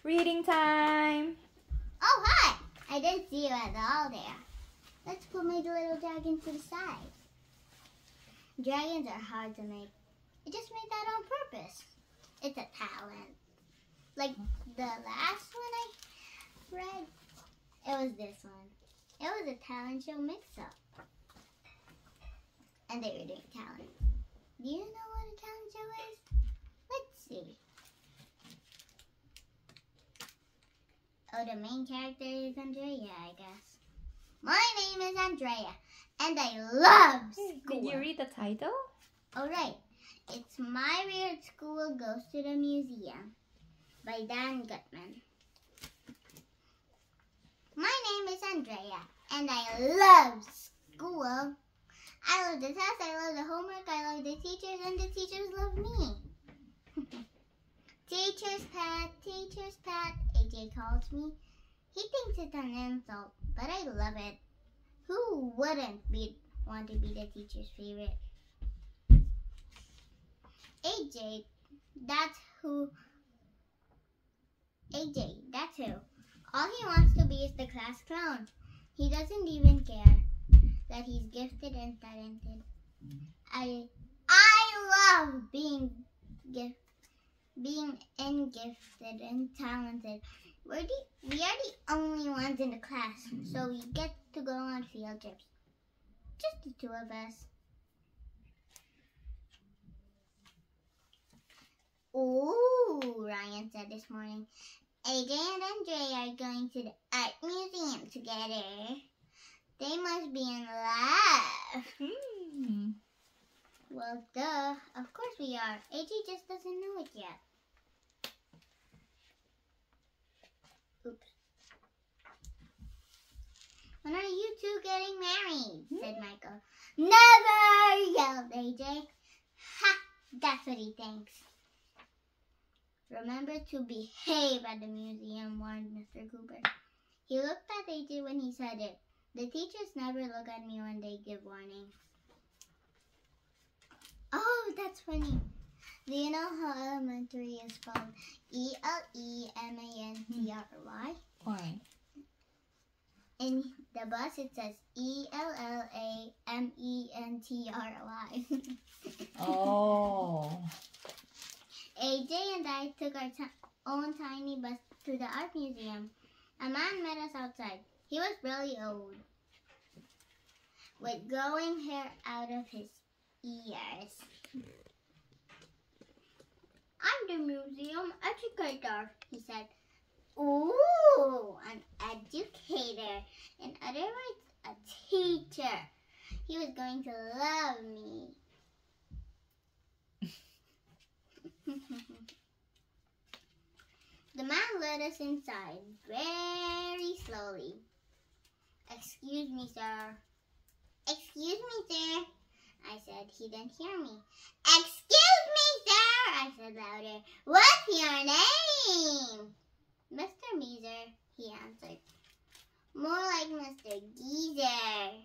Reading time! Oh, hi! I didn't see you at all there. Let's put my little dragon to the side. Dragons are hard to make. I just made that on purpose. It's a talent. Like the last one I read, it was this one. It was a talent show mix-up. And they were doing talent. Do you know what a talent show is? Let's see. Oh, the main character is Andrea, I guess. My name is Andrea, and I love school. Did you read the title? Alright, it's My Weird School Goes to the Museum by Dan Gutman. My name is Andrea, and I love school. I love the tests, I love the homework, I love the teachers, and the teachers love me. Teacher's pet, AJ calls me. He thinks it's an insult, but I love it. Who wouldn't want to be the teacher's favorite? AJ, that's who. All he wants to be is the class clown. He doesn't even care that he's gifted and talented. I love being gifted and talented. We are the only ones in the class, so we get to go on field trips. Just the two of us. Ooh, Ryan said this morning. AJ and Andrea are going to the art museum together. They must be in love. Well, duh. Of course we are. AJ just doesn't know it yet. Oops. When are you two getting married? Said Michael. Never! Yelled AJ. Ha! That's what he thinks. Remember to behave at the museum, warned Mr. Cooper. He looked at AJ when he said it. The teachers never look at me when they give warnings. Oh, that's funny. Do you know how elementary is spelled? E-L-E-M-A-N-T-R-Y? Why? In the bus, it says E-L-L-A-M-E-N-T-R-Y. Oh. AJ and I took our own tiny bus to the art museum. A man met us outside. He was really old, with growing hair out of his ears. I'm the museum educator, he said. Ooh, an educator. In other words, a teacher. He was going to love me. The man led us inside very slowly. Excuse me, sir. Excuse me, sir. I said. He didn't hear me. Excuse me, sir. I said louder. What's your name? Mr. Meeser, he answered. More like Mr. Geezer,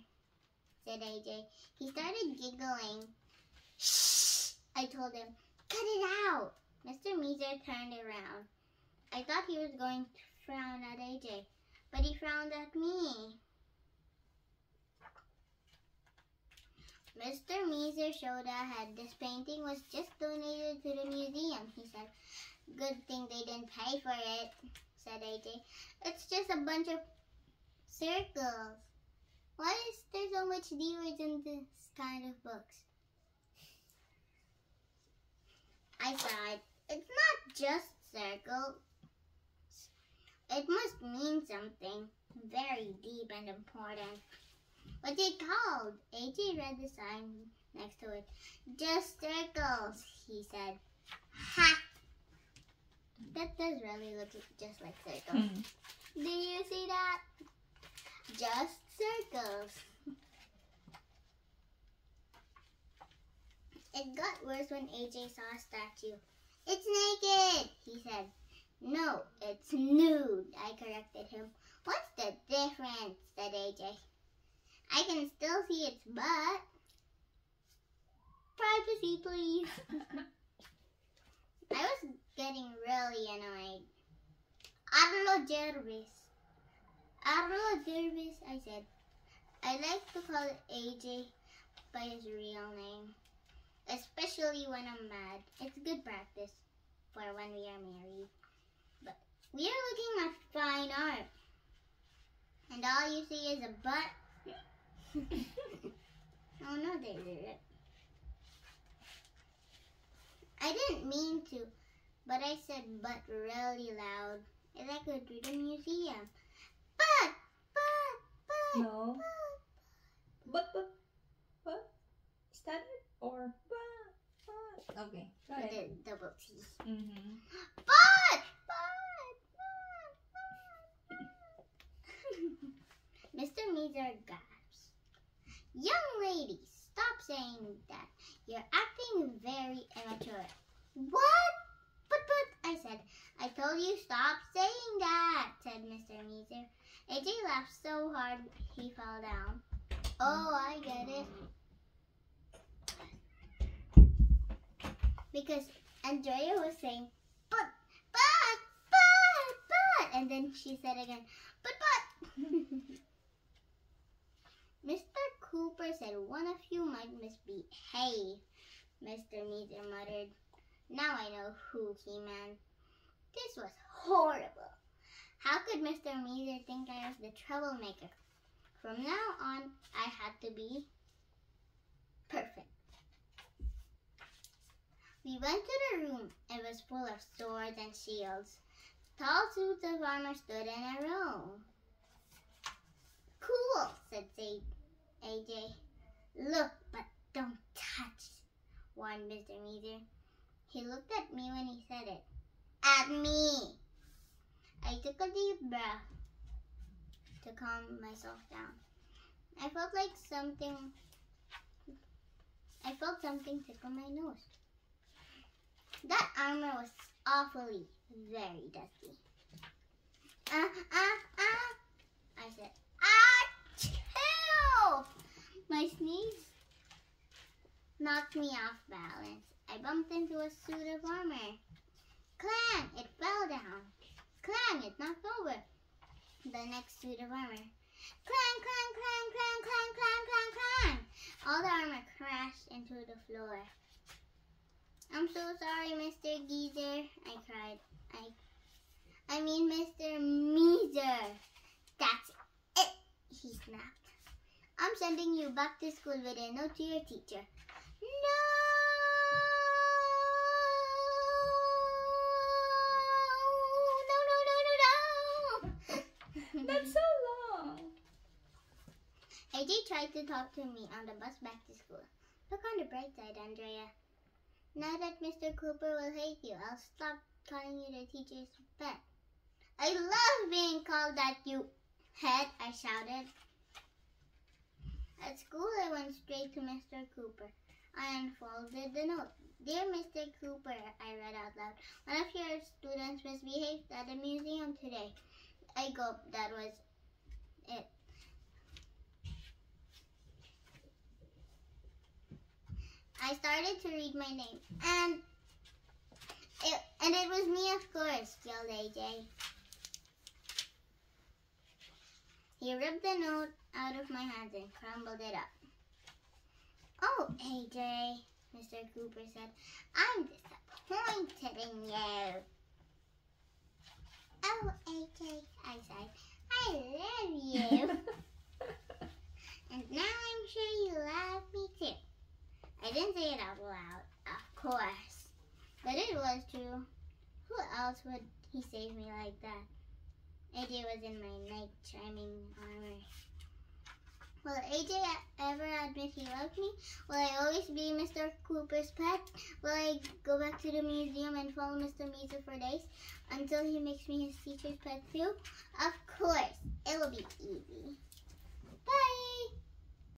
said AJ. He started giggling. Shh, I told him. Cut it out. Mr. Meeser turned around. I thought he was going to frown at AJ, but he frowned at me. Mr. Meeser showed ahead. This painting was just donated to the museum, he said. Good thing they didn't pay for it, said AJ. It's just a bunch of circles. Why is there so much D words in this kind of books? I sighed. It's not just circles. It must mean something very deep and important. What's it called? AJ read the sign next to it. Just circles, he said. Ha! That does really look just like circles. Do you see that? Just circles. It got worse when AJ saw a statue. It's naked, he said. No, it's nude, I corrected him. What's the difference, said AJ. I can still see its butt. Privacy, please. I was getting really annoyed. Arlo Jervis, I said. I like to call AJ by his real name, especially when I'm mad. It's good practice for when we are married. But we are looking at fine art, and all you see is a butt. Oh no, they did it. I didn't mean to, but I said but really loud. It's like a to the museum. But. No. But. Is that it? Or but. Okay. Go With ahead. a double T. Mm-hmm. But. Mr. Meeser gasps. Young lady, stop saying that. You're acting very immature. What? But, I said. I told you stop saying that, said Mr. Meeser. AJ laughed so hard he fell down. Oh, I get it. Because Andrea was saying, but, and then she said again, but. Mr. Cooper said one of you might misbehave, Mr. Meeser muttered. Now I know who he meant. This was horrible. How could Mr. Meeser think I was the troublemaker? From now on, I had to be perfect. We went to the room. It was full of swords and shields. Tall suits of armor stood in a row. Cool, said AJ. Look, but don't touch, warned Mr. Meeser. He looked at me when he said it. At me! I took a deep breath to calm myself down. I felt something tickle my nose. That armor was awfully very dusty. I said, achoo! My sneeze knocked me off balance. I bumped into a suit of armor. Clang! It fell down. Clang! It knocked over the next suit of armor. Clang, clang, clang, clang, clang, clang, clang, clang. All the armor crashed into the floor. I'm so sorry, Mr. Geezer, I cried. I mean Mr. Meeser. That's it, he snapped. I'm sending you back to school with a note to your teacher. No! That's so long. AJ tried to talk to me on the bus back to school. Look on the bright side, Andrea. Now that Mr. Cooper will hate you, I'll stop calling you the teacher's pet. I love being called that, you head, I shouted. At school, I went straight to Mr. Cooper. I unfolded the note. Dear Mr. Cooper, I read out loud. One of your students misbehaved at the museum today. I gulped. That was it. I started to read my name, and it was me, of course, yelled AJ. He ripped the note out of my hands and crumbled it up. Oh, AJ, Mr. Cooper said, I'm disappointed in you. Oh, AJ, I said, I love you. And now I'm sure you love me too. I didn't say it out loud, of course. But it was true. Who else would he save me like that? AJ was in my knight shining armor. Will AJ ever admit he loved me? Will I always be Mr. Cooper's pet? Will I go back to the museum and follow Mr. Meeser for days until he makes me his teacher's pet too? Of course, it will be easy. Bye!